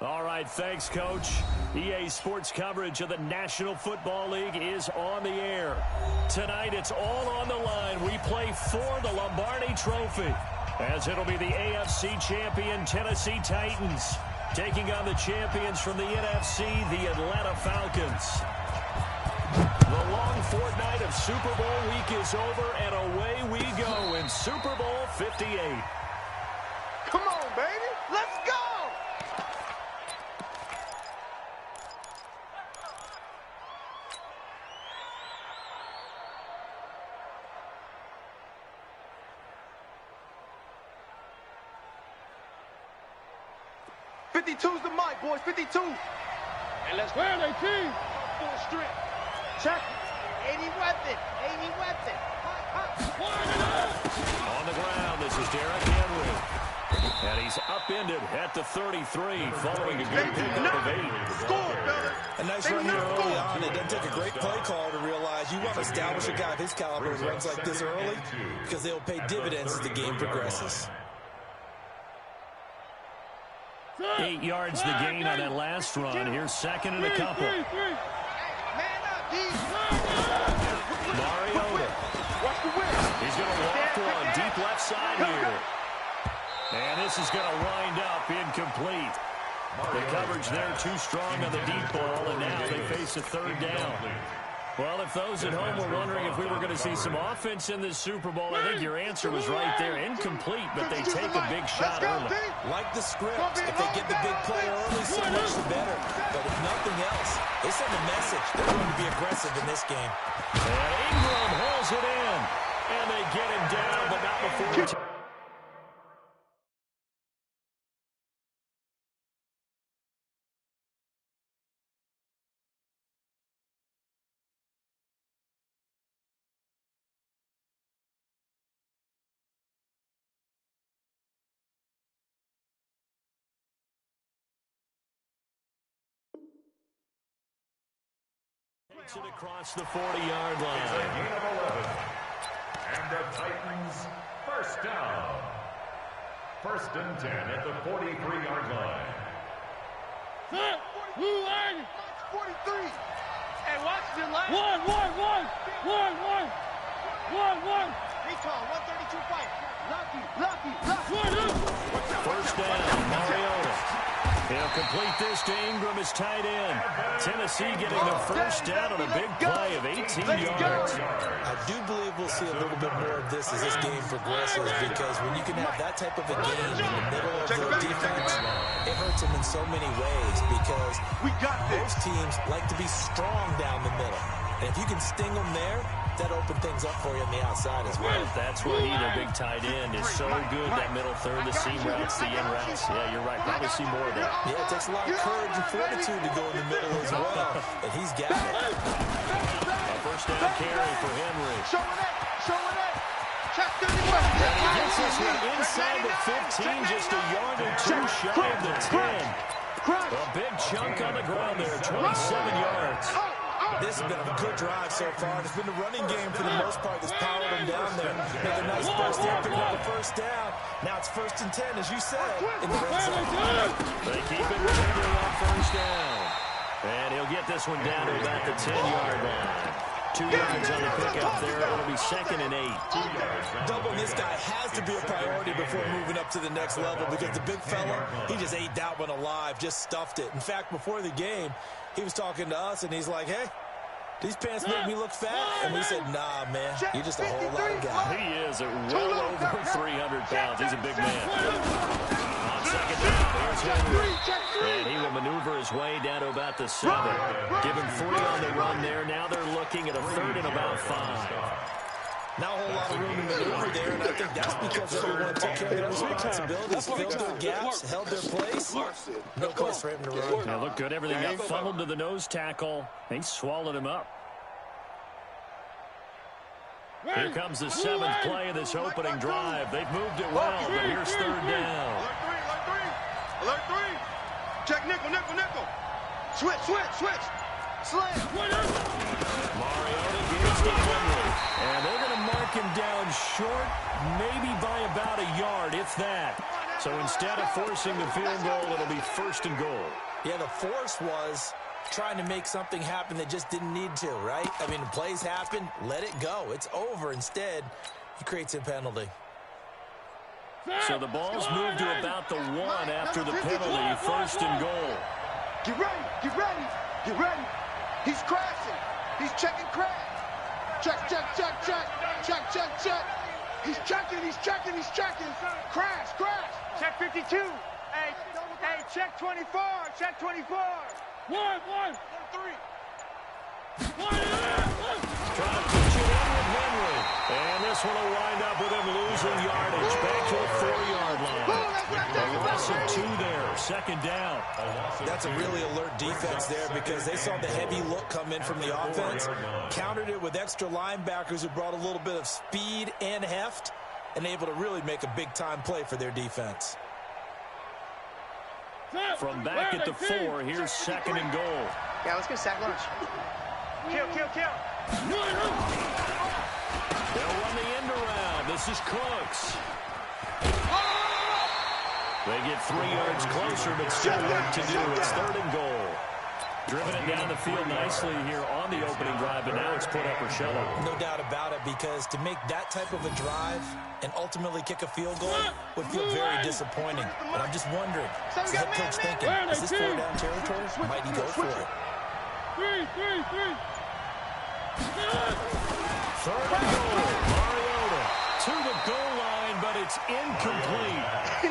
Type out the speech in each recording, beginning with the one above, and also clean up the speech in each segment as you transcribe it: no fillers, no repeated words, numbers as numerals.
All right, thanks, Coach. EA Sports coverage of the National Football League is on the air. Tonight, it's all on the line. We play for the Lombardi Trophy, as it'll be the AFC champion Tennessee Titans taking on the champions from the NFC, the Atlanta Falcons. The long fortnight of Super Bowl week is over, and away we go in Super Bowl 58. Come on, baby. Let's go! '52's the mic, boys. 52. And let's go. They team. Full strength. Check. 80 weapon. 80 weapon. On the ground, this is Derrick Henry. And he's upended at the 33 following a good pickup of 8. Score, brother. A nice run here early on. It doesn't take a great play call to realize you want to establish a guy of his caliber who runs like this early because they'll pay dividends as the game progresses. 8 yards the gain on that last run. Here's second and a couple. Mariota. He's going to walk one deep left side here. And this is going to wind up incomplete. The coverage there too strong on the deep ball, and now they face a third down. Well, if those at home were wondering if we were going to see some offense in this Super Bowl, I think your answer was right there. Incomplete, but they take a big shot early. Like the script, if they get the big play early, so much the better. But if nothing else, they send a message. They're going to be aggressive in this game. And Ingram hauls it in. And they get him down, but not before. Takes it across the 40-yard line. It's a gain of 11. And the Titans first down. First and 10 at the 43-yard line. 43. Hey, watch the line. One. He's tall, 132 fight. Lucky. First down, Mariota. He'll complete this to Ingram as tight end. Tennessee getting the first down on a big play of 18 yards. I do believe we'll see a little bit more of this as this game progresses, because when you can have that type of a game in the middle of the defense, it hurts them in so many ways, because most teams like to be strong down the middle. And if you can sting them there, that opens things up for you on the outside as well. That's where he, their big tight end, is so good. That middle third, the seam routes, the in routes. Yeah, you're right. Probably see more of that. Yeah, it takes a lot of courage and fortitude to go in the middle as well. And he's got it. A first down carry for Henry. Showing it. Check 31. He gets this one inside the 15, just a yard or two shy of the 10. A big chunk on the ground there, 27 yards. This has been a good drive so far. It's been the running game for the most part that's powered them down there. Make a nice burst there, picking up a first down. Now it's first and 10, as you said, in the red zone. They keep it with Henry on first down. And he'll get this one down to about the 10-yard line. 2 yards on the pickup there. It'll be second and 8. Doubling this guy has to be a priority before moving up to the next level, because the big fella, he just ate that one alive, just stuffed it. In fact, before the game, he was talking to us, and he's like, hey, these pants make me look fat? And we said, nah, man, you're just a whole lot of guy. He is well over 300 pounds. He's a big man. On second down, there's Henry. And he will maneuver his way down to about the 7. Give him 3 on the run there. Now they're looking at a third and about 5. Not a whole lot of room to maneuver there, and I think that's because everyone took care of their responsibilities, filled their gaps, held their place. No place for him to run. They look good. Everything up, funneled to the nose tackle. They swallowed him up. Here comes the 7th play of this opening drive. They've moved it well, but here's third down. Alert 3. Check nickel. Switch. Slam. Mariota gives to Henry. And they're going to mark him down short, maybe by about a yard, if that. So instead of forcing the field goal, it'll be 1st and goal. Yeah, the force was trying to make something happen that just didn't need to, right? I mean, plays happen, let it go. It's over. Instead, he creates a penalty. So the ball's moved to about the 1 after the penalty, 1st and goal. Get ready, get ready, get ready. He's crashing. He's checking crash. Check, check, check, check, check, check, check. He's checking, he's checking, he's checking. Crash, crash. Check 52. Hey, check 24, check 24. 1, 3. Trying to pitch it in with Henry. And this one will wind up with him losing yardage. Back to the 4-yard line. A loss of 2 there. 2nd down. That's a really alert defense there because they saw the heavy look come in from the offense, countered it with extra linebackers who brought a little bit of speed and heft, and able to really make a big-time play for their defense. From back at the 4, here's 2nd and goal. Yeah, let's get a sack lunch. Kill, kill, kill. They'll run the end around. This is Cooks. They get 3 yards closer, but still work to do. It's 3rd and goal. Driven it down the field nicely here on the opening drive, but now it's put up or shut up. No doubt about it, because to make that type of a drive and ultimately kick a field goal would feel very disappointing. But I'm just wondering, is the head coach thinking, is this 4-down territory? Might he go for it? 3rd and goal. Mariota to the goal line, but it's incomplete.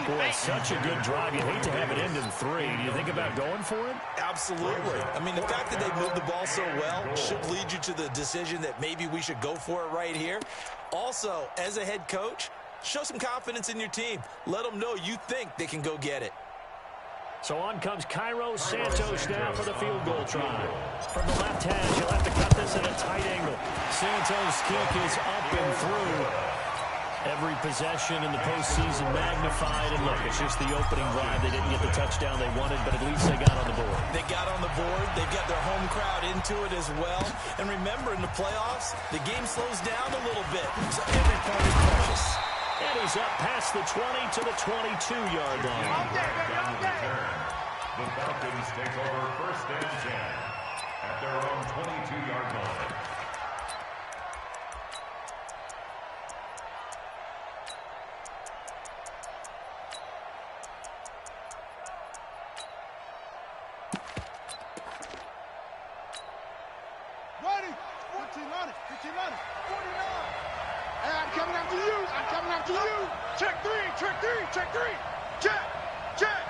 Boy, such a good drive. You'd hate to have it end in 3. Do you think about going for it? Absolutely. I mean, the fact that they moved the ball so well should lead you to the decision that maybe we should go for it right here. Also, as a head coach, show some confidence in your team. Let them know you think they can go get it. So on comes Cairo Santos now for the field goal try. From the left hash, he'll have to cut this at a tight angle. Santos' kick is up and through. Every possession in the postseason magnified. And look, it's just the opening drive. They didn't get the touchdown they wanted, but at least they got on the board. They got on the board. They've got their home crowd into it as well. And remember, in the playoffs, the game slows down a little bit. So every point is precious. And he's up past the 20 to the 22-yard line. The Falcons take over 1st and 10 at their own 22-yard line. Ready? 15 on it, 49. Hey, I'm coming after you. I'm coming after you. Check 3, check 3, check 3. Check, check.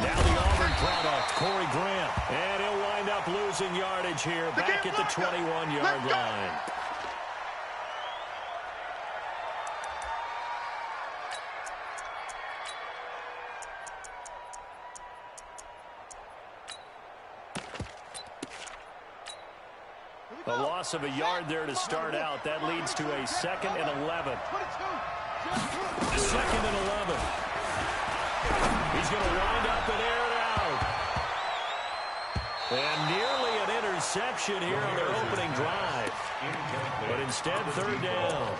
Now the Auburn product, Corey Grant. And he'll wind up losing yardage here back at the 21-yard line. A loss of a yard there to start out. That leads to a 2nd and 11. 2nd and 11. He's going to wind up and air it out. And nearly an interception here on their opening drive. But instead, 3rd down.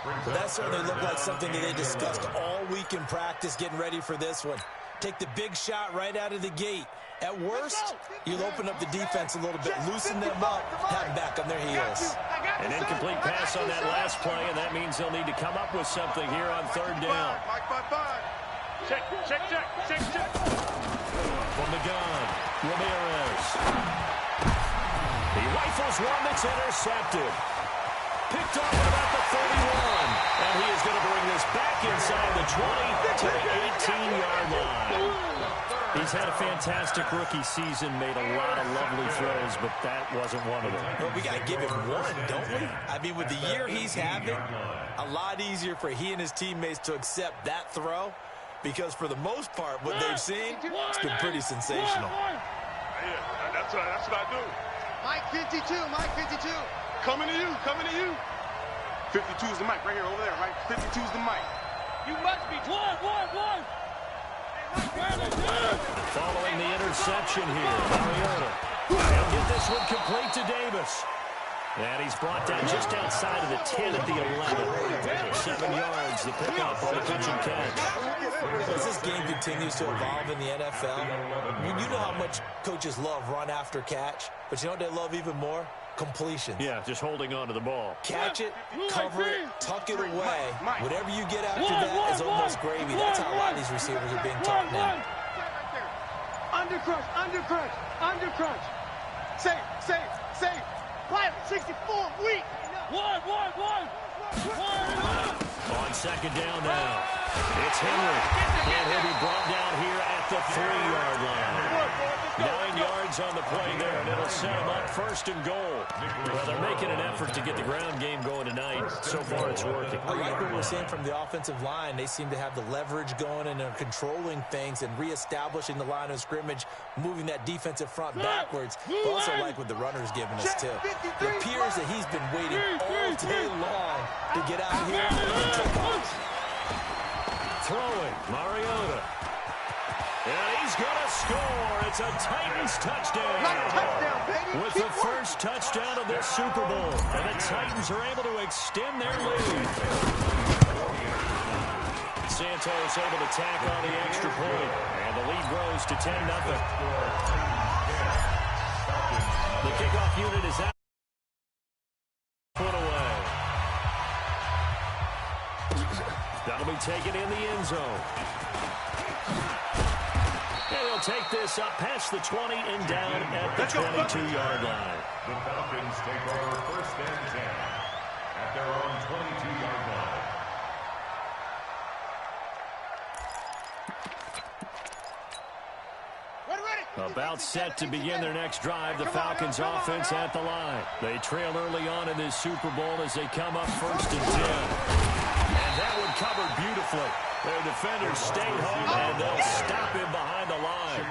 Well, that certainly looked like something that they discussed all week in practice getting ready for this one. Take the big shot right out of the gate. At worst, you'll open up the defense a little bit, loosen them up, have them back on their heels. An incomplete pass on that last play, and that means they'll need to come up with something here on 3rd down. Check, check, check, check, check. From the gun, Ramirez. He rifles one that's intercepted. Picked off at about the 31. And he is going to bring this back inside the 20 to the 18-yard line. He's had a fantastic rookie season, made a lot of lovely throws, but that wasn't one of them. Well, we got to give him one, don't we? I mean, with the year he's having, a lot easier for he and his teammates to accept that throw, because for the most part, what they've seen, it's been pretty sensational. Yeah, that's what I do. Mike 52, Mike 52. Coming to you, coming to you. 52 is the mic right here, over there, right? 52 is the mic. You must be one. Following the interception here, Mariota. They'll get this one complete to Davis. And he's brought down just outside of the 10 at the 11. 7 yards, the pickup on the pitch and catch. As this game continues to evolve in the NFL, you know how much coaches love run after catch, but you know what they love even more? Completion. Yeah, just holding on to the ball. Catch it, cover it, tuck it away. Whatever you get after that is almost gravy. That's how a lot of these receivers are being taught now. Under crunch, under crunch, under crunch. Safe, safe, safe. Pilot, 64, weak. One. On second down now. It's Henry. And he'll be brought down here at the 3-yard line. 9 yards on the play there, and it'll set them up first and goal. Well, they're making an effort to get the ground game going tonight. So far, it's working. I like what we're seeing from the offensive line. They seem to have the leverage going, and they're controlling things and reestablishing the line of scrimmage, moving that defensive front backwards. But also like what the runner's giving us, too. It appears that he's been waiting all day long to get out here and kick off. Throwing, Mariota. And he's going to score. It's a Titans touchdown. With the first touchdown of this Super Bowl. And the Titans are able to extend their lead. Santos able to tack on the extra point. And the lead grows to 10-0. The kickoff unit is out. Put away. That'll be taken in the end zone. And he'll take this up past the 20 and down at the 22-yard line. The Falcons take over first and 10 at their own 22-yard line. About set to begin their next drive, the Falcons offense at the line. They trail early on in this Super Bowl as they come up first and 10. And that one covered beautifully. Their defenders stayed home, and they'll stop him behind the line.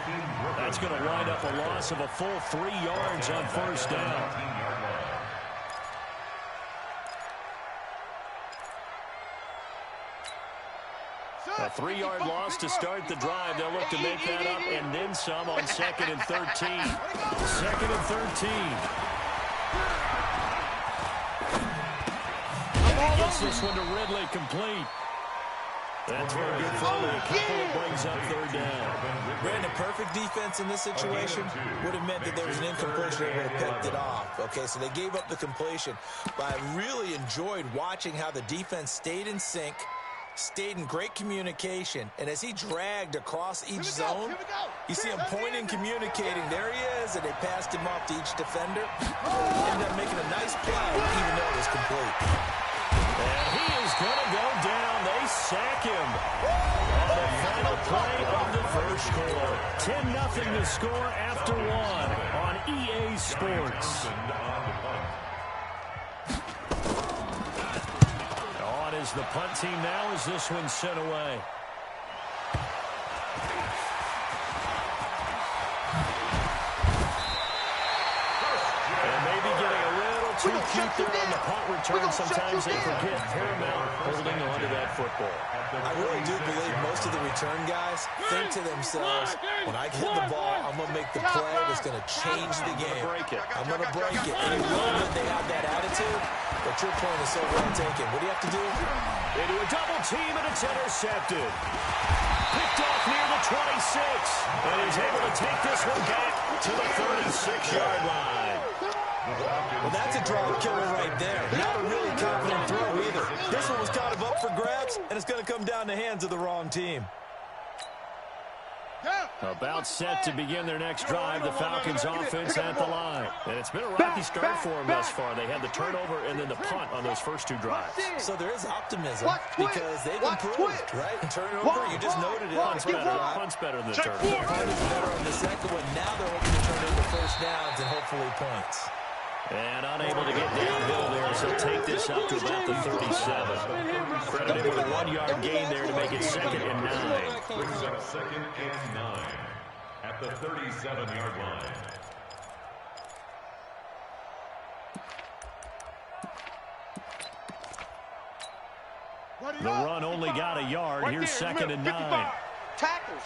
That's going to wind up a loss of a full 3 yards on first down. A 3-yard loss to start the drive. They'll look to make that up and then some on 2nd and 13. 2nd and 13. And gets this one to Ridley complete. That's very good for only a couple. It brings up 3rd down. Brandon, perfect defense in this situation would have meant that there was an incompletion. They would have picked it off. Okay, so they gave up the completion. But I really enjoyed watching how the defense stayed in sync, stayed in great communication, and as he dragged across each zone, you see him pointing, communicating. There he is, and they passed him off to each defender. Ended up making a nice play, even though it was complete. And he is going to go down. They sack him on the final play of the first quarter. 10-0 to score after 1 on EA Sports. On is the punt team now as this one's sent away. Too cute there on the punt return. Sometimes they forget Paramount holding on to that football. I really do believe most of the return guys think to themselves, when I get the ball, I'm going to make the play that's going to change the game. I'm going to break it. And you really that they have that attitude, but your point is so well taken. What do you have to do? They do a double team, and it's intercepted. Picked off near the 26. And he's able to take this one back to the 36-yard line. Well, that's a drive killer right there. Not a really confident throw either. This one was kind of up for grabs, and it's going to come down the hands of the wrong team. About set to begin their next drive, the Falcons offense at the line. And it's been a rocky start for them thus far. They had the turnover and then the punt on those first 2 drives. So there is optimism because they've improved, right? Turnover, you just noted it. Punt's better. Punt's better than the turnover. Punt is better on the second one. Now they're hoping to turn into first downs and hopefully points. And unable to get downhill there as he'll take this up to about the 37. Credited with a 1-yard gain there to make it 2nd and 9. Brings up 2nd and 9 at the 37-yard line. The run only got a yard. Here's 2nd and 9. Tackles.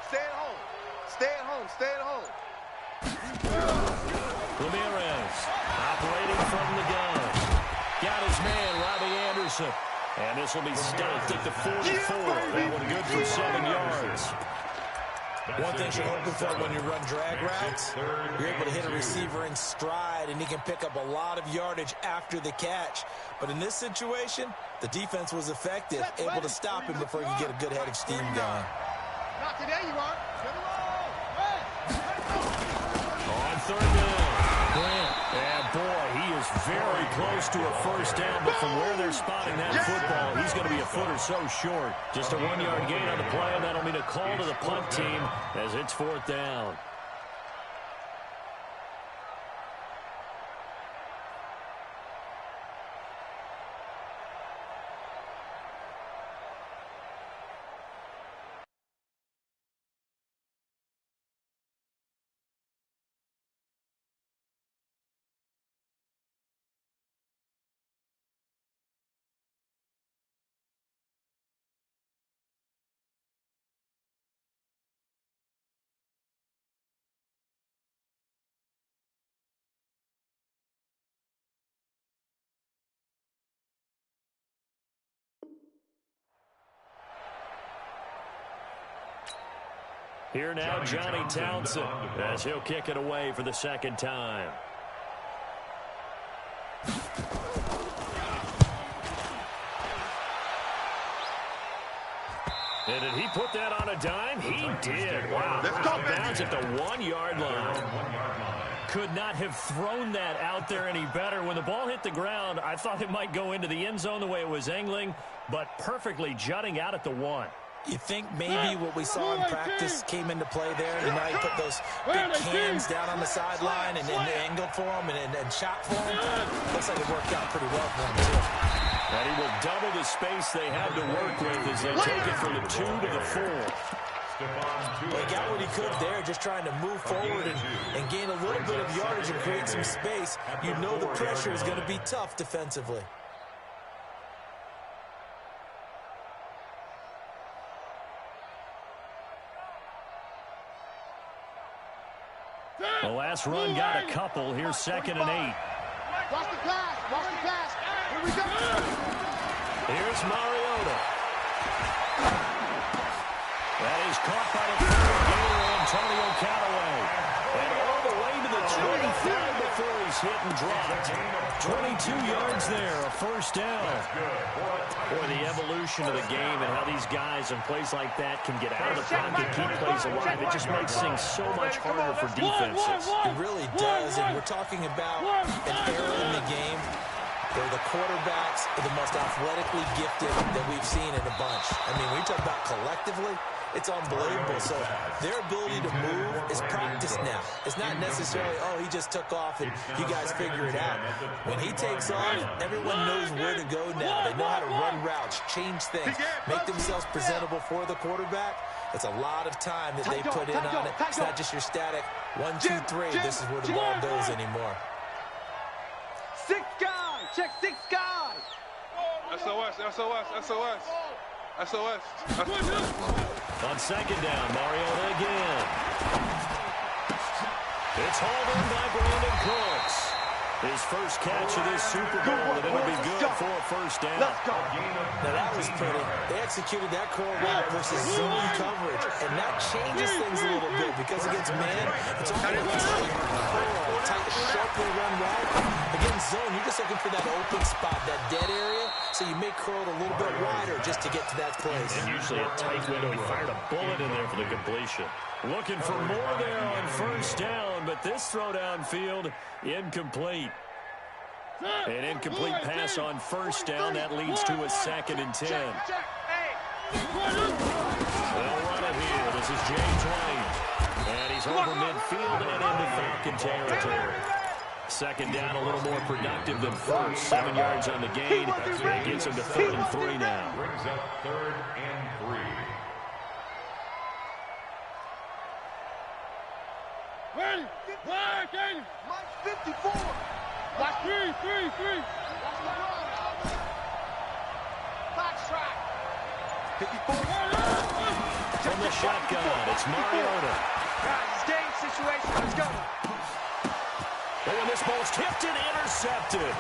Stay at home. Stay at home. Stay at home. Ramirez operating from the gun. Got his man, Robbie Anderson. And this will be stopped at the 44. That one good for 7 yards. One thing you're hoping for when you run drag routes, you're able to hit a receiver in stride, and he can pick up a lot of yardage after the catch. But in this situation, the defense was effective, able to stop him before he could get a good head of steam going. There you are. On third down, Grant. And boy, he is very close to a first down, but from where they're spotting that football, he's going to be a foot or so short. Just a 1-yard gain on the play, and that'll mean a call to the punt team as it's 4th down. Here now, Johnny Townsend, as he'll kick it away for the 2nd time. And did he put that on a dime? He did. Wow. Bounds at the 1-yard line. Could not have thrown that out there any better. When the ball hit the ground, I thought it might go into the end zone the way it was angling, but perfectly jutting out at the 1. You think maybe what we saw in practice came into play there? You know, he put those big cans down on the sideline and angled for him and shot for him. Looks like it worked out pretty well for him, too. And he will double the space they have to work with as they take it from the 2 to the 4. Well, he got what he could there, just trying to move forward and gain a little bit of yardage and create some space. You know the pressure is going to be tough defensively. The last run got a couple. Here's 2nd and 8. Watch the pass. Watch the pass. Here we go. Here's Mariota. That is caught by the third gainer, Antonio Callaway. And all the way to the 25 before he's hit and dropped. 22 yards there, a first down. Boy, the evolution of the game and how these guys in plays like that can get out of the pocket, keep plays alive. It just makes things so much harder for defenses. It really does, and we're talking about an era in the game where the quarterbacks are the most athletically gifted that we've seen in a bunch. I mean, when you talk about collectively, it's unbelievable. So their ability to move is practiced now. It's not necessarily, oh, he just took off and you guys figure it out. When he takes off, everyone knows where to go now. They know how to run routes, change things, make themselves presentable for the quarterback. It's a lot of time that they put in on it. It's not just your static 1, 2, 3. This is where the ball goes anymore. 6 guys. Check 6 guys. SOS, SOS, SOS. SOS. On 2nd down, Mariota again. It's hauled in by Brandon Cooks. His first catch of this Super Bowl, and it'll be good for a first down. Now that was pretty. They executed that curl route versus zone coverage, and that changes things a little bit because against man, it's only a tight, sharply run route. Against zone, you're just looking for that open spot, that dead area, so you may curl it a little bit wider just to get to that place. And usually a tight window. He fired a bullet in there for the completion. Looking for more there on first down, but this throw downfield, incomplete. An incomplete pass on first down. That leads to a 2nd and 10. They'll run it here. This is James White. And he's over midfield and into Falcon territory. 2nd down, a little more productive than first. 7 yards on the gain. It gets him to 3rd and 3 now. Brings up 3rd and 3. Ready? Mike 54. Watch 3. Watch the run. Box track. 54. From from the shotgun. It's Mariota. Guys, game situation. Let's go. Oh, and this ball's tipped and intercepted.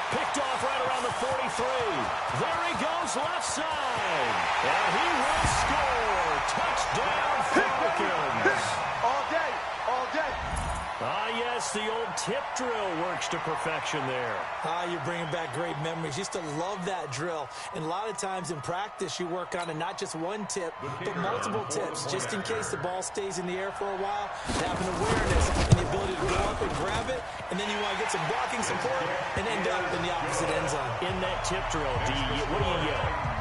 Picked off right around the 43. There he goes, left side. And he will score. Touchdown, Falcons. All day, all day. Ah, yes, the old tip drill works to perfection there. You're bringing back great memories. Used to love that drill. And a lot of times in practice, you work on it, not just one tip, but multiple tips, just in case the ball stays in the air for a while. Having awareness and the ability to go up and grab it, and then you want to get some blocking support and end up in the opposite end zone. In that tip drill, what do you yell?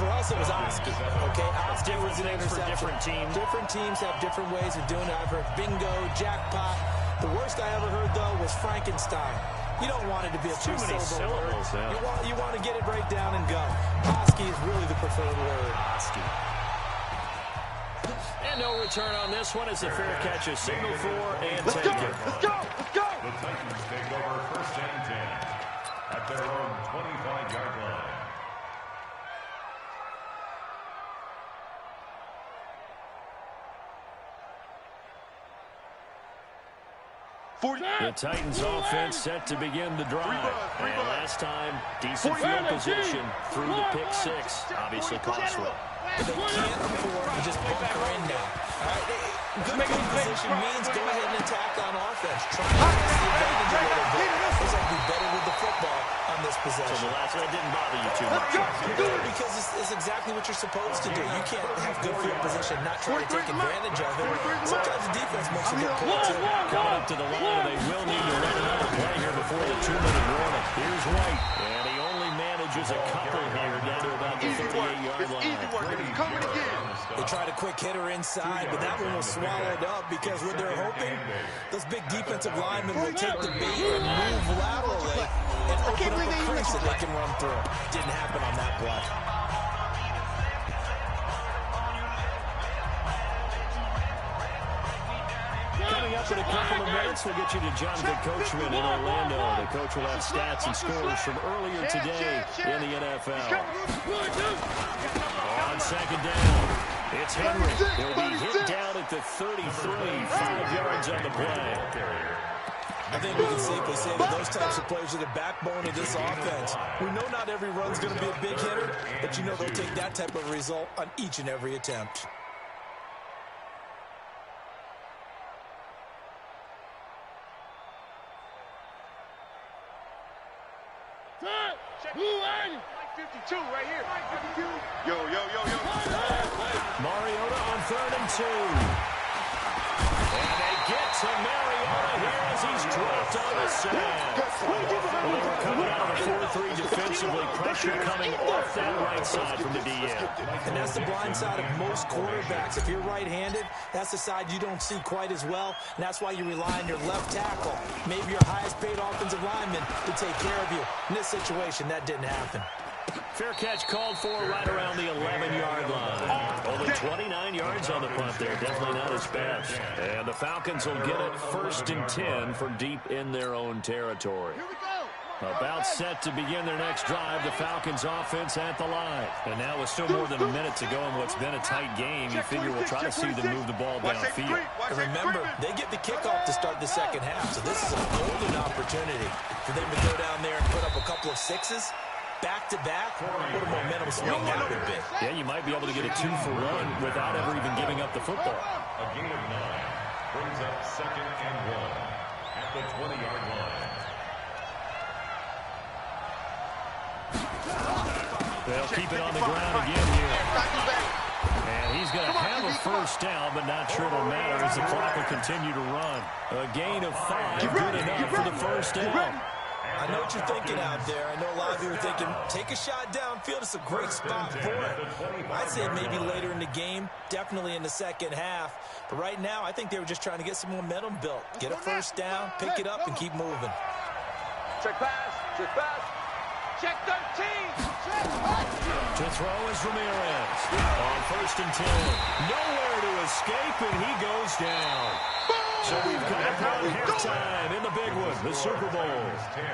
For us, it was Oski. Okay, Oski was an things for interception. different teams. Different teams have different ways of doing it. I've heard bingo, jackpot. The worst I ever heard, though, was Frankenstein. You don't want it to be a Too many two-syllable word. syllables, yeah. You want to get it right down and go. Oski is really the preferred word. Oski. And no return on this one as the fair catch is signaled for and Let's go, taken. let's go, let's go. The Titans take over 1st and 10 at their own 25-yard line. The Titans offense set to begin the drive. And last time, decent field position through the pick six. Obviously costly. But they can't afford to just bunker in now. All right, good field position means go ahead and attack on offense. Try to press the advantage a little bit. Looks like we're better with the football on this So possession. the last, that didn't bother you too much. Because it's exactly what you're supposed to do. You can't have good field position, not try to take advantage of it. Sometimes the defense makes a good play, too. Coming up to the line, they will need to run another play here before the 2-minute warning. Here's White, and he only manages a couple here down to about the 38-yard line. Easy work, and it's coming again. They tried a quick hitter inside, but that one was swallowed up because what they're hoping, those big defensive linemen will take the bait and move laterally and open up a crease that they can run through. Didn't happen on that play. Coming up in a couple of minutes, we'll get you to Jonathan Coachman in Orlando. The coach will have stats and scores from earlier today in the NFL. On second down, it's Henry. He'll be hit down at the 33, 5 yards on the play. I think we can safely say that those types of plays are the backbone of this offense. We know not every run's going to be a big hitter, but you know they'll take that type of result on each and every attempt. Blue 52 right here. Yo, yo, yo, yo. Mariota on 3rd and 2. And they get to Mariota here as he's dropped on the sand. Well, they were coming out of the 4-3 defensively. Pressure coming off that right side from the DN. And that's the blind side of most quarterbacks. If you're right-handed, that's the side you don't see quite as well. And that's why you rely on your left tackle, maybe your highest-paid offensive lineman, to take care of you. In this situation, that didn't happen. Fair catch called for right around the 11-yard line. Only 29 yards on the punt there. Definitely not his best. And the Falcons will get it 1st and 10 from deep in their own territory. About set to begin their next drive, the Falcons offense at the line. And now with still more than a minute to go in what's been a tight game, you figure we'll try to see them move the ball downfield. And remember, they get the kickoff to start the second half, so this is a golden opportunity for them to go down there and put up a couple of sixes. Back-to-back, what a momentum swing that would be. Yeah, you might be able to get a 2-for-1 without ever even giving up the football. A gain of 9 brings up 2nd and 1 at the 20-yard line. They'll keep it on the ground again here. And he's going to have a first down, but not sure it'll matter as the clock will continue to run. A gain of 5, good enough for the first down. I know what you're thinking out there. I know a lot of you are thinking, take a shot downfield. It's a great spot for it. I'd say maybe later in the game, definitely in the second half. But right now, I think they were just trying to get some momentum built. Get a first down, pick it up, and keep moving. Check pass, check pass. Check 13. To throw is Ramirez. On 1st and 10. Nowhere to escape, and he goes down. Boom! So we've got about halftime in the big one, the Super Bowl.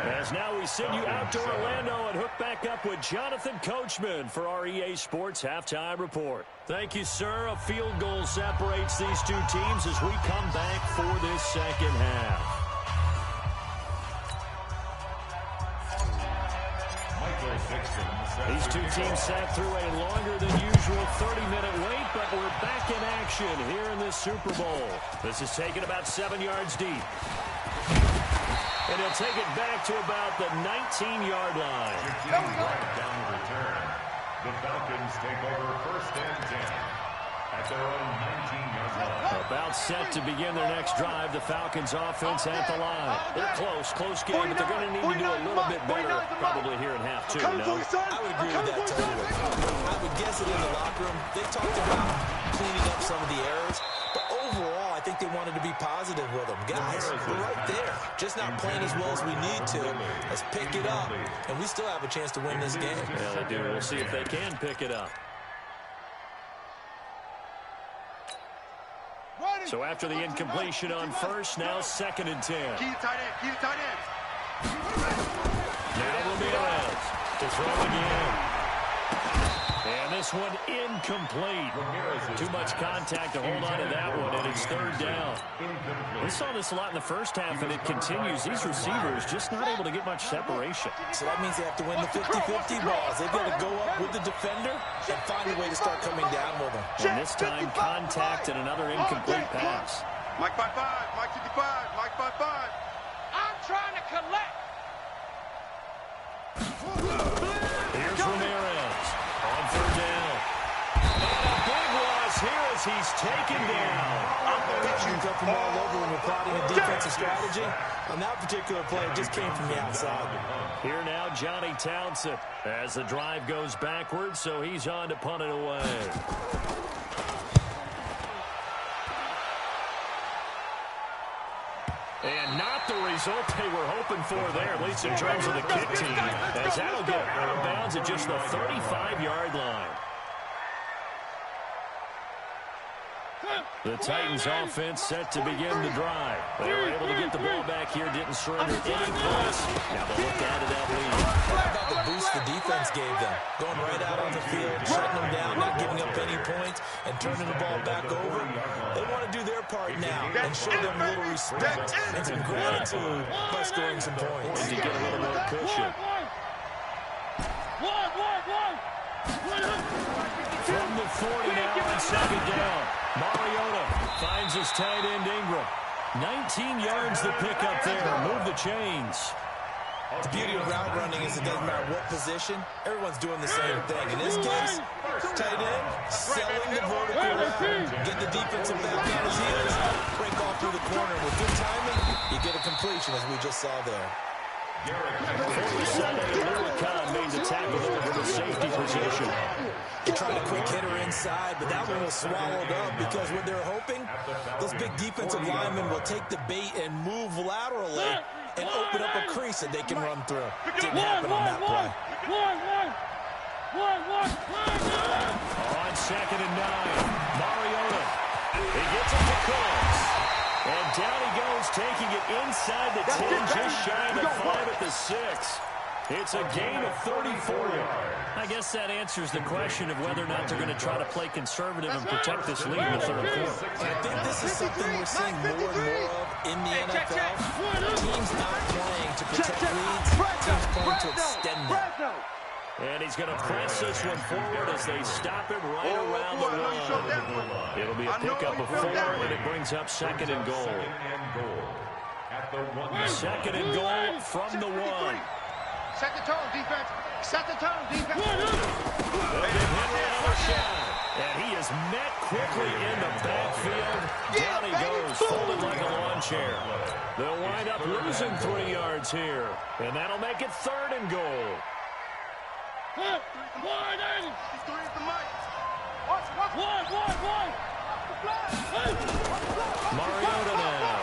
As now we send you out to Orlando and hook back up with Jonathan Coachman for our EA Sports Halftime Report. Thank you, sir. A field goal separates these two teams as we come back for this second half. These two teams sat through a longer than usual 30-minute wait, but we're back in action here in this Super Bowl. This is taken about 7 yards deep. And he'll take it back to about the 19-yard line. Right down the return. The Falcons take over 1st and 10 at their own 19-yard line. About set to begin their next drive. The Falcons offense at the line. They're close game, but they're going to need to do a little bit better probably here in half two. No? I would agree with that totally. I would guess it in the locker room. They talked about cleaning up some of the errors, but overall, I think they wanted to be positive with them. Guys, we're right there. Just not playing as well as we need to. Let's pick it up, and we still have a chance to win this game. Yeah, they do. We'll see if they can pick it up. So after the incompletion on first, now 2nd and 10. Key to tight end. Key to tight end. Now Ramirez to throw again. And this one incomplete. Too much contact to hold on to that one, and it's 3rd down. We saw this a lot in the first half, and it continues. These receivers just not able to get much separation. So that means they have to win the 50-50 balls. They've got to go up with the defender and find a way to start coming down with them. And this time, contact and another incomplete pass. Mike 5-5. Mike 55. Mike 5-5. I'm trying to collect. Here's Ramirez on 3rd down. And a big loss here as he's taken down. You come from all over when you're plotting a defensive strategy. On that particular play, it just came from the outside. Here now, Johnny Townsend, as the drive goes backwards, so he's on to punt it away. And not the result they were hoping for there, at least in terms of the kick team, as that'll get out of bounds at just the 35-yard line. The Titans offense set to begin the drive. They were able to get the ball back here, didn't surrender any points. Now they'll look out of that lead. How about the boost the defense gave them? Going right out on the field, shutting them down, not giving up any points, and turning the ball back over. They want to do their part now and show them a little respect and some gratitude by scoring some points. To get a little more cushion. From the 40 now on 2nd down. Mariota finds his tight end Ingram. 19 yards to pick up there. Move the chains. The beauty of route running is it doesn't matter what position. Everyone's doing the same thing. In this case, tight end, selling the vertical route, get the defensive back on his heels, break off through the corner. With good timing, you get a completion as we just saw there. Made the tackle over the safety position. They tried a quick hitter inside, but that one was swallowed up because what they're hoping, those big defensive linemen will take the bait and move laterally and open up a crease that they can run through. Didn't happen on that play. On 2nd and 9, Mariota. He gets it to Combs. And down he goes, taking it inside the 10, just shy of the 5 at the 6. It's a gain of 34 yards. I guess that answers the question of whether or not they're going to try to play conservative and protect this lead in the 3rd quarter. I think this is something we're seeing more and more of in the NFL. Teams not playing to protect leads, teams playing to extend them. And he's going to press this one forward as they stop it right around the line. It'll be a pickup of 4, and it brings up 2nd and goal. 2nd and goal from the 1. Set the tone, defense. Set the tone, defense. And he is met quickly in the backfield. Down he goes, folded like a lawn chair. They'll wind up losing 3 yards here. And that'll make it 3rd and goal. Mariota now.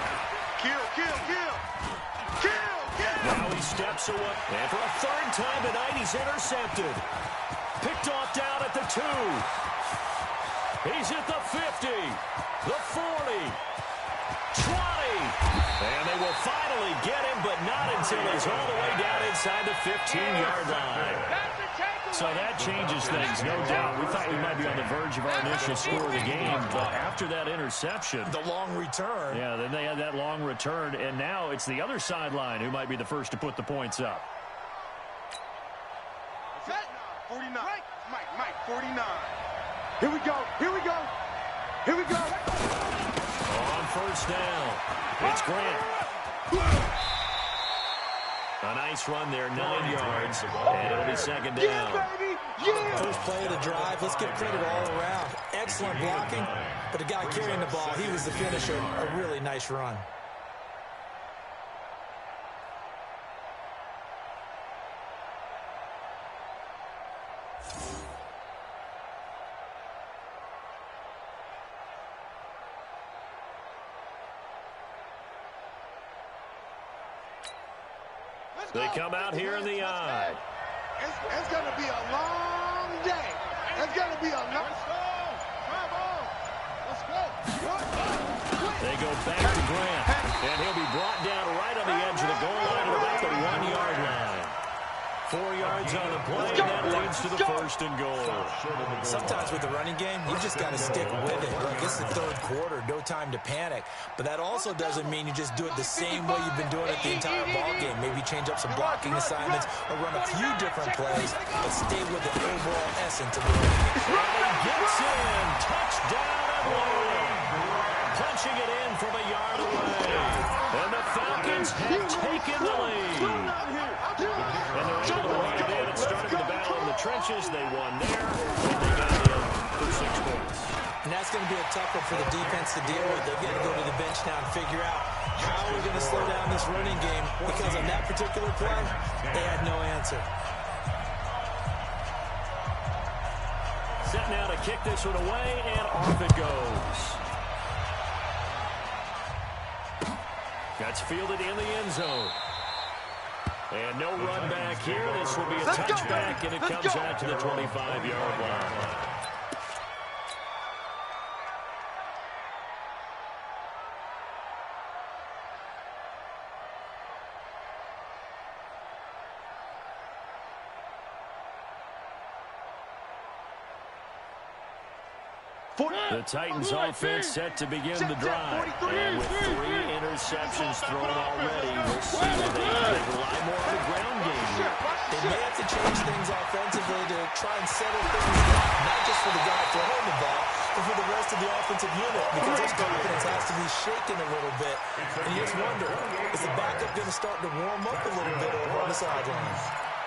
Kill. Now he steps away. And for a 3rd time tonight, he's intercepted. Picked off down at the 2. He's at the 50. The 40. Trotting whistle is all the way down inside the 15-yard line. So that changes things, no doubt. We thought we might be on the verge of our initial score of the game, but after that interception, the long return. Yeah, then they had that long return, and now it's the other sideline who might be the first to put the points up. 49. Mike, 49. Here we go. On first down, it's Grant. A nice run there, 9 yards, and it'll be second down. Yeah, baby! Yeah! First play of the drive, let's give credit all around. Excellent blocking, but the guy carrying the ball, he was the finisher. A really nice run. They come out here in the eye. It's going to be a long day. It's going to be a long... Let's go. They go back to Grant, and he'll be brought down right on the edge of the goal line at about the 1-yard line. 4 yards on the play, and that leads to the first and goal. Sometimes with the running game, you just got to stick with it. Look, it's the third quarter, no time to panic. But that also doesn't mean you just do it the same way you've been doing it the entire ball game. Maybe change up some blocking assignments or run a few different plays, but stay with the overall essence of the running game. And gets in, touchdown Atlanta. Punching it in from a yard away. And the Falcons have taken the lead. And they're able to run it in. It started the battle in the trenches. They won there, and they got in for 6 points. And that's going to be a tough one for the defense to deal with. They've got to go to the bench now and figure out how we're going to slow down this running game, because on that particular play, they had no answer. Set now to kick this one away, and off it goes. That's fielded in the end zone. And no run back here. This will be a touchback, and it comes out to the 25-yard line. The Titans offense set to begin the drive. And with 3 interceptions thrown already, we'll see if they rely more on the ground game here. They may have to change things offensively to try and settle things down, not just for the guy throwing the ball, but for the rest of the offensive unit, because his confidence has to be shaken a little bit. And you just wonder, is the backup going to start to warm up a little bit over on the sidelines?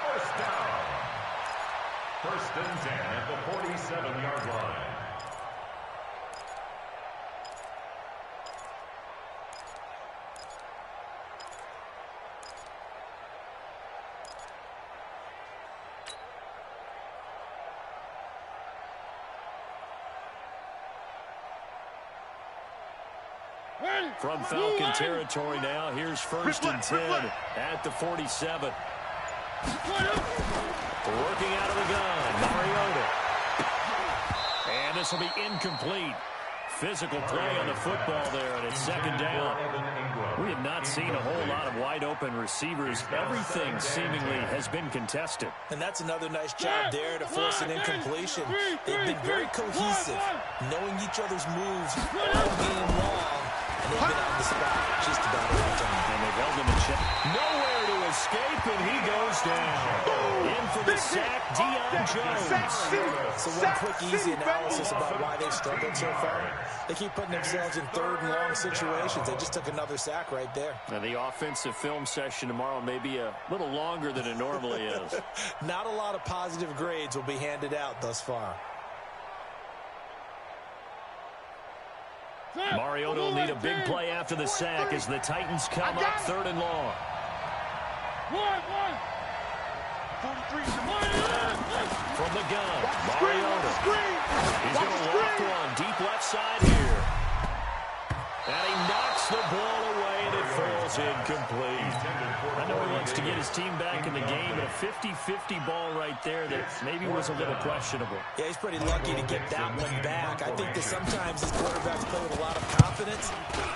First down. First and 10 at the 47-yard line. From Falcon territory now, here's first and 10 at the 47. Working out of the gun, Mariota. And this will be incomplete. Physical play on the football there, and it's second down. We have not seen a whole lot of wide-open receivers. Everything seemingly has been contested. And that's another nice job there to force an incompletion. They've been very cohesive, knowing each other's moves all game long. And they've been on the spot just about every time. And they've held him in check. Nowhere to escape, and he goes down. In for the sack, Deion Jones. So one quick, easy analysis about why they've struggled so far. They keep putting themselves in third and long situations. They just took another sack right there. Now, the offensive film session tomorrow may be a little longer than it normally is. Not a lot of positive grades will be handed out thus far. Mariota will need a big play after the sack as the Titans come up third and long. 43. From the gun, Mariota. He's going to loft one deep left side here. And he knocks the ball away, and it falls incomplete. I know he wants to get his team back in the game, but a 50-50 ball right there that maybe was a little questionable. Yeah, he's pretty lucky to get that one back. I think that sometimes these quarterbacks play with a lot of confidence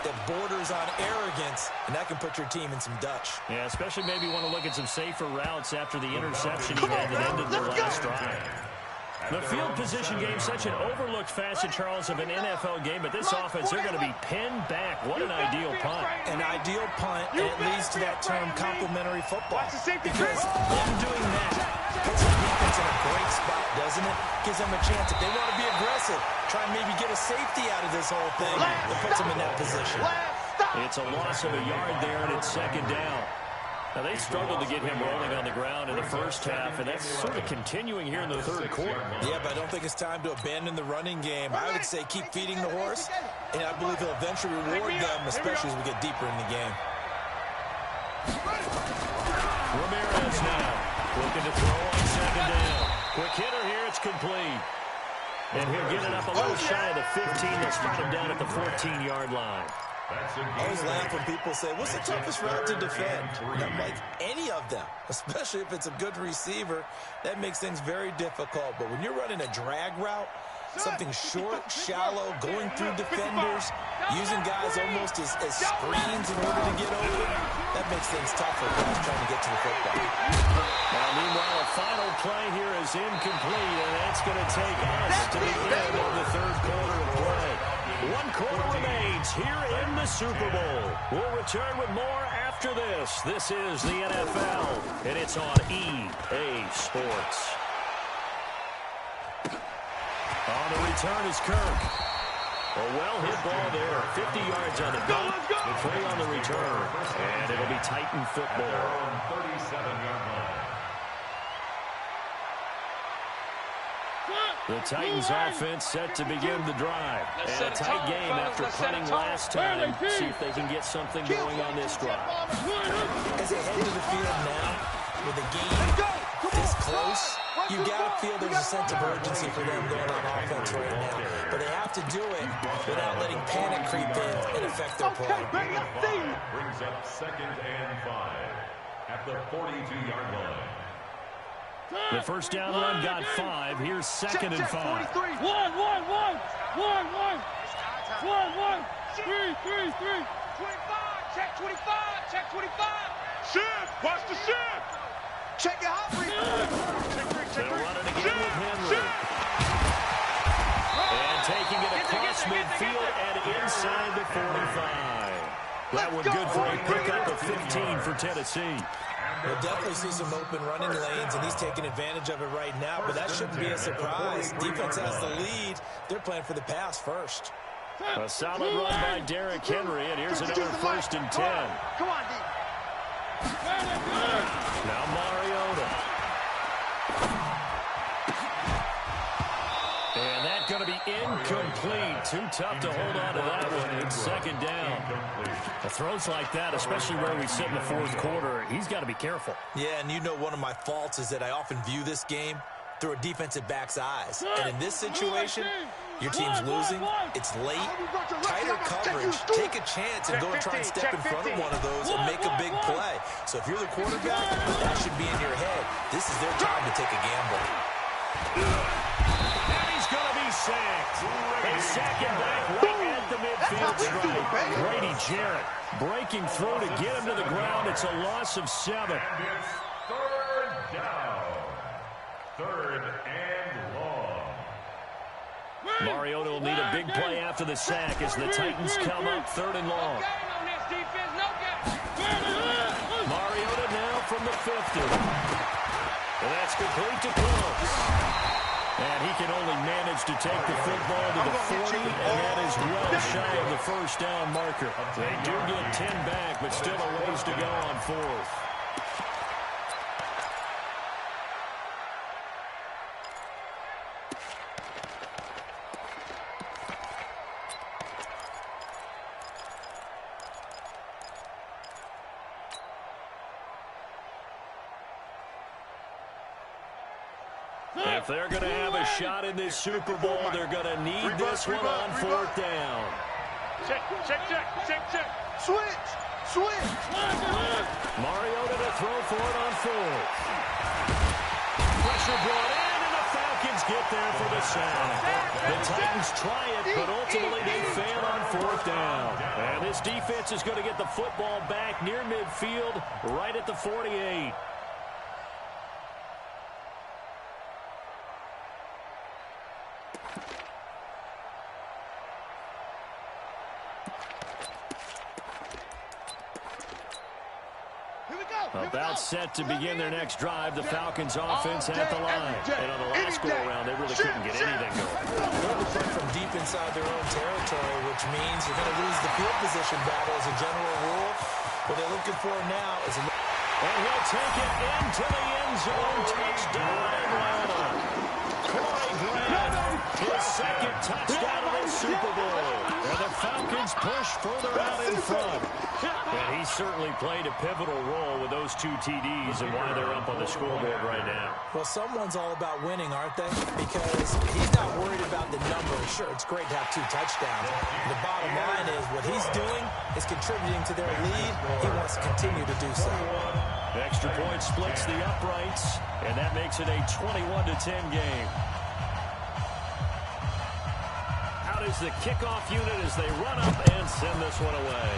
that borders on arrogance, and that can put your team in some Dutch. Yeah, especially maybe want to look at some safer routes after the interception he had that ended their last drive. The field position game, such an overlooked facet, Charles, of an NFL game, but this offense, they're going to be pinned back. What an ideal punt. An ideal punt, and it leads to that term complementary football. Because them doing that puts the defense in a great spot, doesn't it? Gives them a chance. If they want to be aggressive, try and maybe get a safety out of this whole thing. It puts them in that position. It's a loss of a yard there, and it's second down. Now, they struggled to get him rolling on the ground in the first half, and that's sort of continuing here in the third quarter. Yeah, but I don't think it's time to abandon the running game. I would say keep feeding the horse, and I believe he'll eventually reward them, especially as we get deeper in the game. Ramirez now looking to throw on second down. Quick hitter here, it's complete. And he'll get it up a little shy of the 15. They'll spot him down at the 14-yard line. I always laugh when people say, what's the toughest route to defend? And I'm like, any of them, especially if it's a good receiver. That makes things very difficult. But when you're running a drag route, something short, shallow, going through defenders, using guys almost as screens in order to get open, that makes things tougher for guys trying to get to the football. Now, meanwhile, a final play here is incomplete, and that's going to take us to the end of the third quarter of play. 1 quarter remains here in the Super Bowl. We'll return with more after this. This is the NFL, and it's on EA Sports. On the return is Kirk. A well-hit ball there. 50 yards on the punt, 3 on the return. And it'll be Titan football. 37-yard line. The Titans offense set to begin the drive. And a tight game after punting last time. See if they can get something going on this drive. As they head to the field now, with the game this close, you got to feel there's a sense of urgency for them going on offense right now. But they have to do it without letting panic creep in and affect their play. Brings up 2nd and 5 at the 42-yard line. The first down run got 5. Here's 2nd and 5. 1, 1, 1, 1, 1, 1, 1, 3, 3, 3. 25, check 25, check 25. Shift, watch the shift. Check your hot read. They'll run it again with Henry. And taking it across midfield and inside the 45. That one good for a pickup of 15 for Tennessee. We'll definitely see some open running lanes, and he's taking advantage of it right now, but that shouldn't be a surprise. Defense has the lead. They're playing for the pass first. A solid run by Derrick Henry, and here's another 1st and 10. Come on, D. Now Mariota. And that's going to be incomplete. Too tough to hold on to that one. It's 2nd down. Throws like that, especially where we sit in the 4th quarter, he's got to be careful. Yeah, and you know one of my faults is that I often view this game through a defensive back's eyes. And in this situation, your team's losing, it's late, tighter coverage, take a chance and go and try and step in front of one of those and make a big play. So if you're the quarterback, that should be in your head. This is their time to take a gamble. And he's going to be sacked. They sack him back right at the midfield stripe. Grady Jarrett breaking through to get him to the ground. It's a loss of 7. And it's 3rd down. 3rd and long. Mariota will need a big play after the sack as the Titans come up 3rd and long. Mariota now from the 50. And that's complete to Close. And he can only manage to take the football to the 40, and that is well shy of the 1st down marker. They do get 10 back, but still a ways to go on 4th. If they're going to have a shot in this Super Bowl, they're going to need this one on 4th down. Check, check, check, check, check. Switch, switch. Mariota to throw for it on 4th. Pressure brought in, and the Falcons get there for the sack. The Titans try it, but ultimately they fail on 4th down. And this defense is going to get the football back near midfield, right at the 48. About set to begin their next drive. The Falcons offense at the line. And on the last go-around, they really couldn't get anything going. They're playing from deep inside their own territory, which means you're going to lose the field position battle as a general rule. What they're looking for now is a... And he'll take it into the end zone. Touchdown, Atlanta. Corey Grant, his second touchdown of the Super Bowl. And the Falcons push further out in front. And he certainly played a pivotal role with those 2 TDs and why they're up on the scoreboard right now. Well, someone's all about winning, aren't they? Because he's not worried about the numbers. Sure, it's great to have 2 touchdowns. The bottom line is what he's doing is contributing to their lead. He wants to continue to do so. Extra point splits the uprights, and that makes it a 21-10 game. Out is the kickoff unit as they run up and send this one away.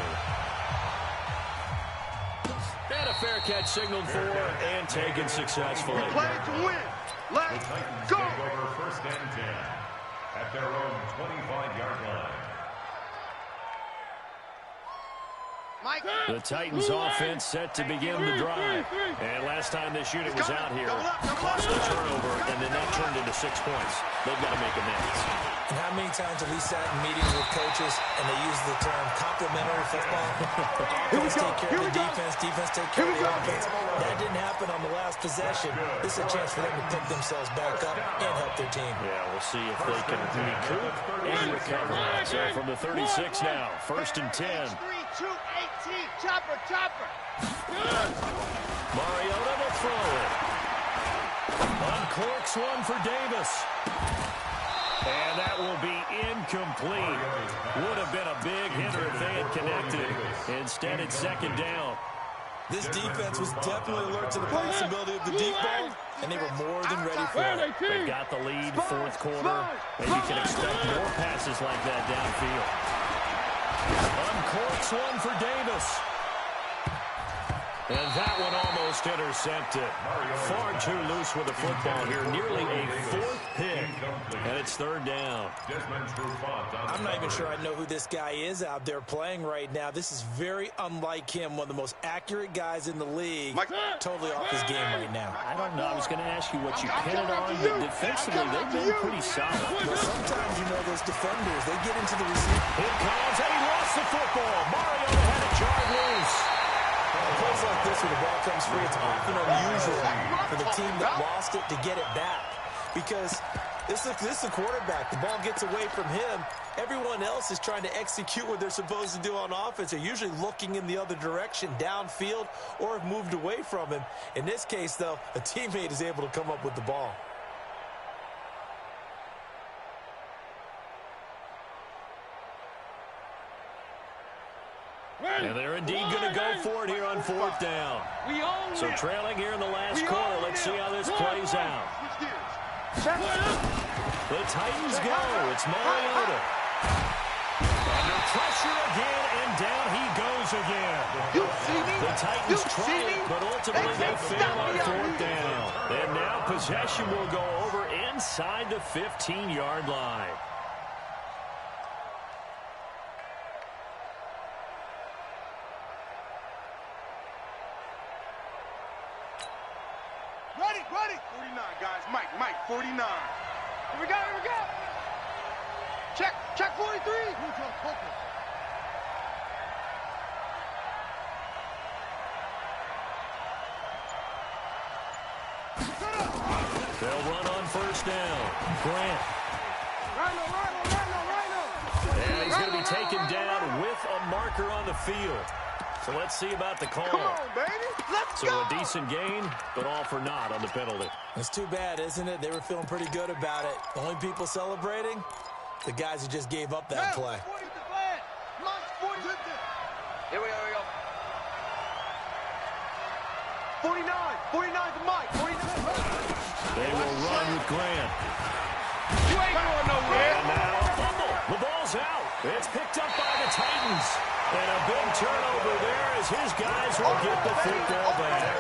And a fair catch signaled for and taken successfully. Play to win. Let's go. Take over 1st and 10 at their own 25-yard line. The Titans offense set to begin the drive. And last time this unit was out here, caused a turnover, and then that turned into 6 points. They've got to make amends. And how many times have we sat in meetings with coaches and they use the term complementary football? Offense take care of the defense, defense take care of the offense. That didn't happen on the last possession. This is a chance for them to pick themselves back up and help their team. Yeah, we'll see if they can recoup and recover. So from the 36 now, 1st and 10. 3, 2, 18. Chopper, chopper. Mariota will throw it. Uncorks one for Davis. And that will be incomplete. Would have been a big hitter if they had connected. Instead, it's 2nd down. This defense was definitely alert to the possibility of the deep ball, and they were more than ready for it. They got the lead, 4th quarter, and you can expect more passes like that downfield. Uncorks one for Davis. And that one almost intercepted. Far too loose with the football here. Nearly a 4th pick. And it's 3rd down. I'm not even sure I know who this guy is out there playing right now. This is very unlike him. One of the most accurate guys in the league. Totally off his game right now. I don't know. I was going to ask you what you pin it on, but defensively, they've been pretty solid. Well, sometimes, you know, those defenders, they get into the receiver. Here comes, and he lost the football. Mariota had it jarred loose. Plays like this where the ball comes free, it's often unusual for the team that lost it to get it back. Because this is the quarterback. The ball gets away from him. Everyone else is trying to execute what they're supposed to do on offense. They're usually looking in the other direction, downfield, or have moved away from him. In this case, though, a teammate is able to come up with the ball. And they're indeed going to go for it here on 4th down. So trailing here in the last quarter. Let's see how this plays out. The Titans go. It's Mariota. Under pressure again, and down he goes again. The Titans try it, but ultimately they fail on 4th down. And now possession will go over inside the 15-yard line. Ready. 49, guys. Mike, 49. Here we go. Check 43. They'll run on 1st down. Grant. Rhino. And he's going to be taken down with a marker on the field. So let's see about the call. Come on, baby. Let's go. So a decent gain, but all for naught on the penalty. It's too bad, isn't it? They were feeling pretty good about it. The only people celebrating, the guys who just gave up that play. Here we go. 49 to Mike. 49. They will run with Grant. You ain't going nowhere. And now a fumble. The ball's out. It's picked up by the Titans. And a big turnover there as his guys will get the football back.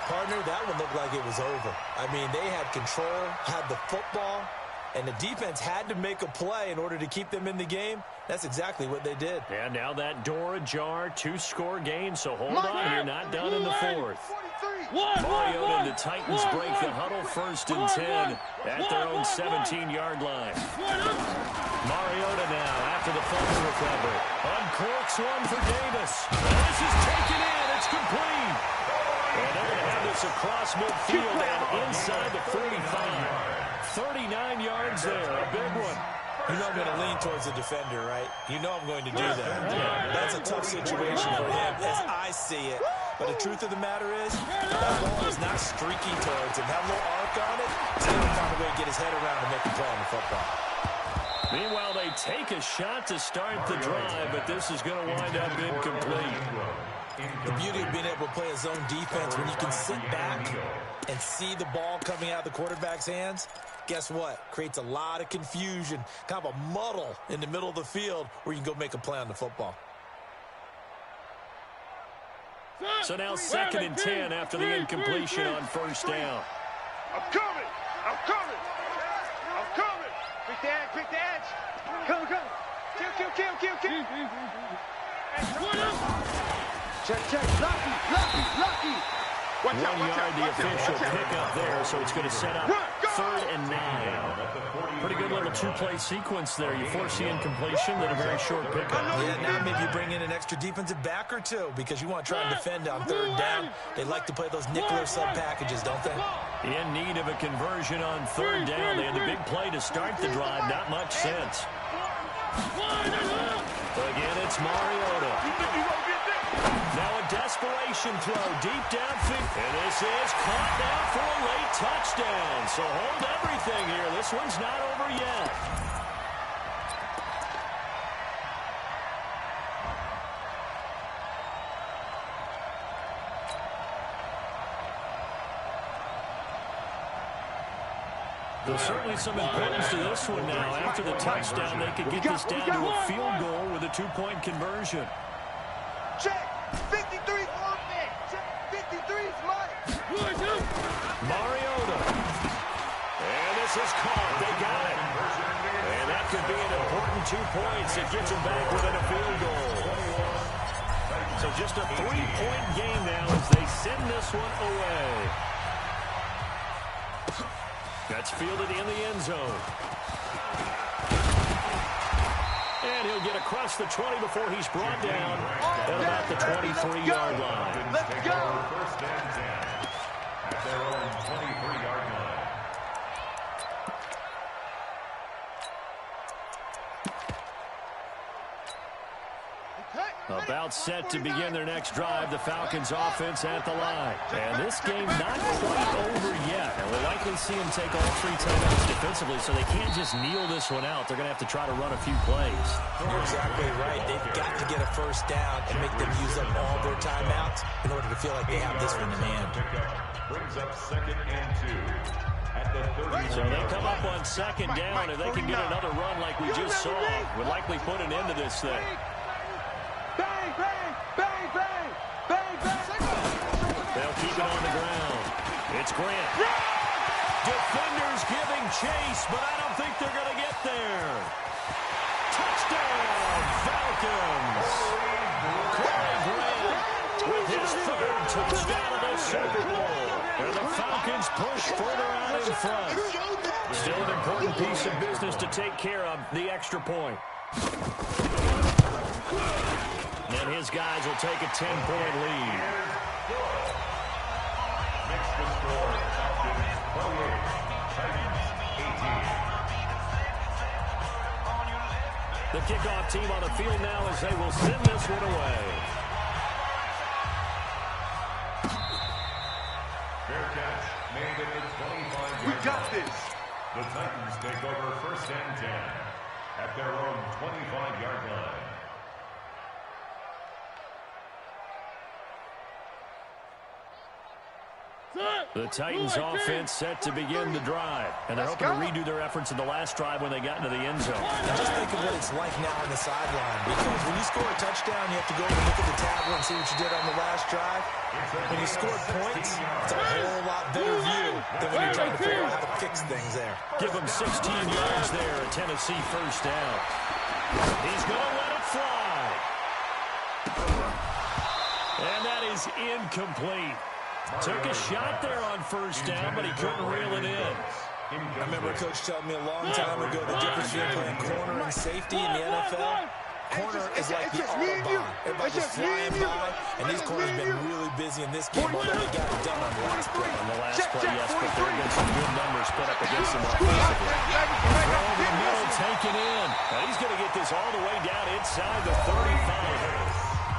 Partner, that one looked like it was over. I mean, they had control, had the football, and the defense had to make a play in order to keep them in the game. That's exactly what they did. And now that door ajar, 2-score game, so hold on, you're not done in the fourth. Mariota and the Titans break the huddle, 1st and 10 at their own 17-yard line. Mariota now after the fumble recovery. Uncorks one for Davis. And this is taken in. It's complete. And they're going to have this across midfield and inside the 45. 39 yards there, a big one. You know I'm going to lean towards the defender, right? You know I'm going to do that. That's a tough situation for him as I see it. But the truth of the matter is, that ball is not streaking towards him. That little arc on it, he's going to find a way to get his head around and make a play on the football. Meanwhile, they take a shot to start the drive, but this is going to wind up incomplete. The beauty of being able to play a zone defense when you can sit back and see the ball coming out of the quarterback's hands, guess what? Creates a lot of confusion, kind of a muddle in the middle of the field where you can go make a play on the football. So now 2nd and 10 after the incompletion on 1st down. I'm coming. I'm coming. I'm coming. Pick the edge, pick the edge. Come. Kill. Check. Lucky. Watch out, the official pickup there, so it's going to set up 3rd and 9. Pretty good little 2-play sequence there. You force the incompletion, then a very short pickup. Yeah, now maybe you bring in an extra defensive back or two because you want to try and defend on 3rd down. They like to play those nickel or sub packages, don't they? In need of a conversion on 3rd down. They had the big play to start the drive. Not much sense. Again, it's Mariota. Now a desperation throw deep downfield. And this is caught now for a late touchdown. So hold everything here. This one's not over yet. There's certainly some importance to this one now. After the touchdown, they could get this down to a field goal with a 2-point conversion. Check. 53's on there. Check. 53's mine. Mariota. And this is caught. They got it. And that could be an important 2 points. It gets them back within a field goal. So just a 3-point game now as they send this one away. That's fielded in the end zone. And he'll get across the 20 before he's brought down at about the 23-yard line. Let's go. 1st and 10 at their own 23-yard line. About set to begin their next drive, the Falcons offense at the line. And this game not quite over yet. And we'll likely see them take all 3 timeouts defensively, so they can't just kneel this one out. They're going to have to try to run a few plays. You're exactly right. They've got to get a 1st down and make them use up all their timeouts in order to feel like they have this one in hand. Brings up 2nd and 2 at the 30. So they come up on 2nd down, and they can get another run like we just saw. Would likely put an end to this thing. Bang, bang, bang, bang, bang, bang. They'll keep it on the ground. It's Grant. Defenders giving chase, but I don't think they're going to get there. Touchdown, Falcons. Corey Grant with his 3rd touchdown of the Super Bowl. And the Falcons push further out in front. Still an important piece of business to take care of, the extra point. And his guys will take a 10-point lead. Makes the score Falcons 28, Titans 18. The kickoff team on the field now as they will send this one away. Fair catch made at the 25-yard line. We got this. The Titans take over 1st and 10 at their own 25-yard line. The Titans offense set to begin the drive. And they're hoping to redo their efforts in the last drive when they got into the end zone. And just think of what it's like now on the sideline. Because when you score a touchdown, you have to go and look at the tablet and see what you did on the last drive. When you scored points, it's a whole lot better view than when you're trying to figure out how to fix things there. Give them 16 yards there, a Tennessee first down. He's going to let it fly. And that is incomplete. Took a shot there on first down, but he couldn't reel it in. I remember a coach telling me a long time ago the difference between playing corner and safety in the NFL. Corner is like the Autobahn. Everybody's flying by, and these corners have been really busy in this game, although they got it done on the last play. On the last play, yes, but there have been some good numbers put up against him offensively. Throw over the middle, taken in. Now he's going to get this all the way down inside the 35.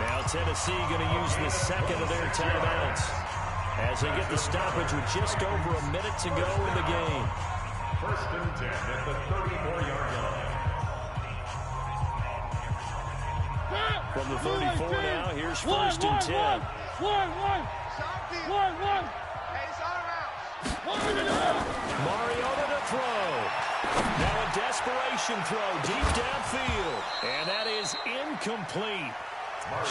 Now Tennessee going to use the second of their timeouts as they get the stoppage with just over a minute to go in the game. First and 10 at the 34-yard line. From the 34 now, here's first and 10. Mariota to throw. Now a desperation throw deep downfield. And that is incomplete.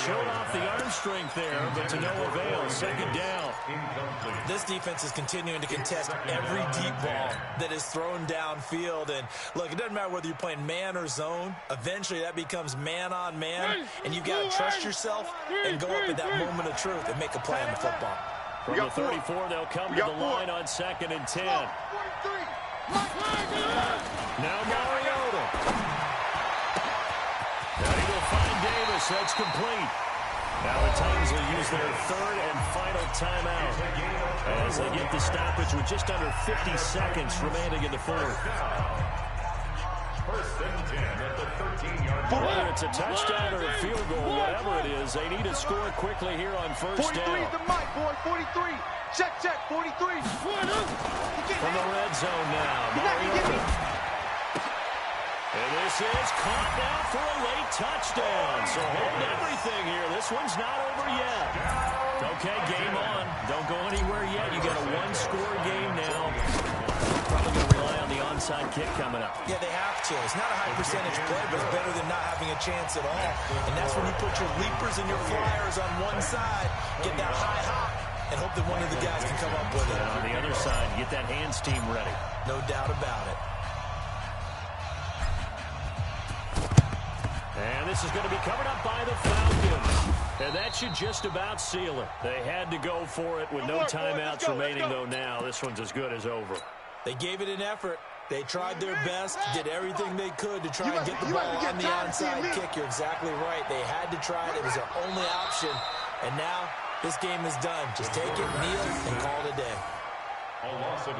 Showed off the arm strength there, but to no avail. Second down. This defense is continuing to contest every deep ball that is thrown downfield. And look, it doesn't matter whether you're playing man or zone. Eventually that becomes man on man, and you've got to trust yourself and go up at that moment of truth and make a play on the football. From the 34, they'll come to the line on second and 10. Now Mariota. Now he will find Davis. That's complete. Now the Titans will use their third and final timeout as they get the stoppage with just under 50 seconds remaining in the fourth. First and 10 at the 13-yard line. Whether it's a touchdown or a field goal, whatever it is, they need to score quickly here on first 43 down. is the mic, boy. 43. Check, 43. From the red zone now, Mariota. And this is caught now for a late touchdown. So hold everything here. This one's not over yet. Okay, game on. Don't go anywhere yet. You got a one-score game now. Probably going to rely on the onside kick coming up. Yeah, they have to. It's not a high percentage play, but it's better than not having a chance at all. And that's when you put your leapers and your flyers on one side, get that high hop, and hope that one of the guys can come up with it. And on the other side, get that hands team ready. No doubt about it. And this is going to be covered up by the Falcons. And that should just about seal it. They had to go for it with no timeouts remaining, though now. This one's as good as over. They gave it an effort. They tried their best, did everything they could to try and get the ball on the onside kick. You're exactly right. They had to try it. It was their only option. And now this game is done. Just take it, kneel, and call it a day.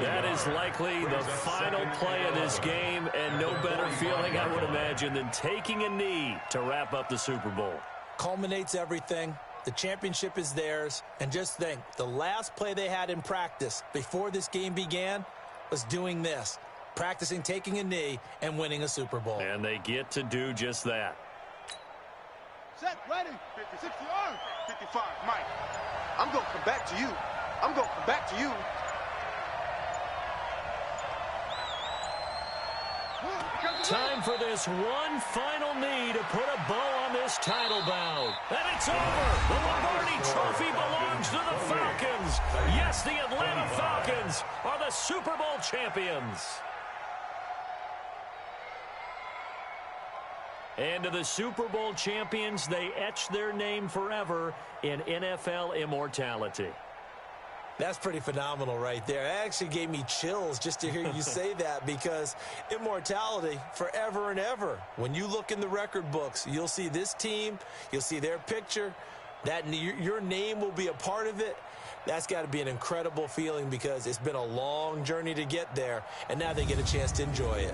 That is likely the final play of this game, and no better feeling, I would imagine, than taking a knee to wrap up the Super Bowl. Culminates everything. The championship is theirs. And just think, the last play they had in practice before this game began was doing this, practicing taking a knee and winning a Super Bowl. And they get to do just that. Set, ready. 50, 60, 55, Mike. I'm going to come back to you. I'm going to come back to you. Time for this one final knee to put a bow on this title bout. And it's over. The Lombardi Trophy belongs to the Falcons. Yes, the Atlanta Falcons are the Super Bowl champions. And to the Super Bowl champions, they etch their name forever in NFL immortality. That's pretty phenomenal right there. It actually gave me chills just to hear you say that, because immortality forever and ever. When you look in the record books, you'll see this team, you'll see their picture, that your name will be a part of it. That's got to be an incredible feeling, because it's been a long journey to get there, and now they get a chance to enjoy it.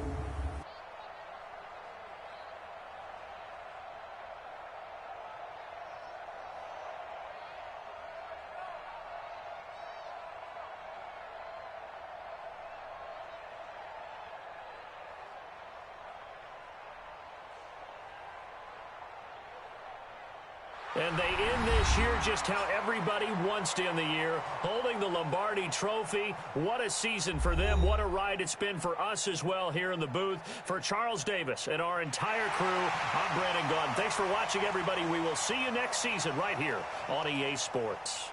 And they end this year just how everybody wants to end the year, holding the Lombardi Trophy. What a season for them. What a ride it's been for us as well here in the booth. For Charles Davis and our entire crew, I'm Brandon Gaudin. Thanks for watching, everybody. We will see you next season right here on EA Sports.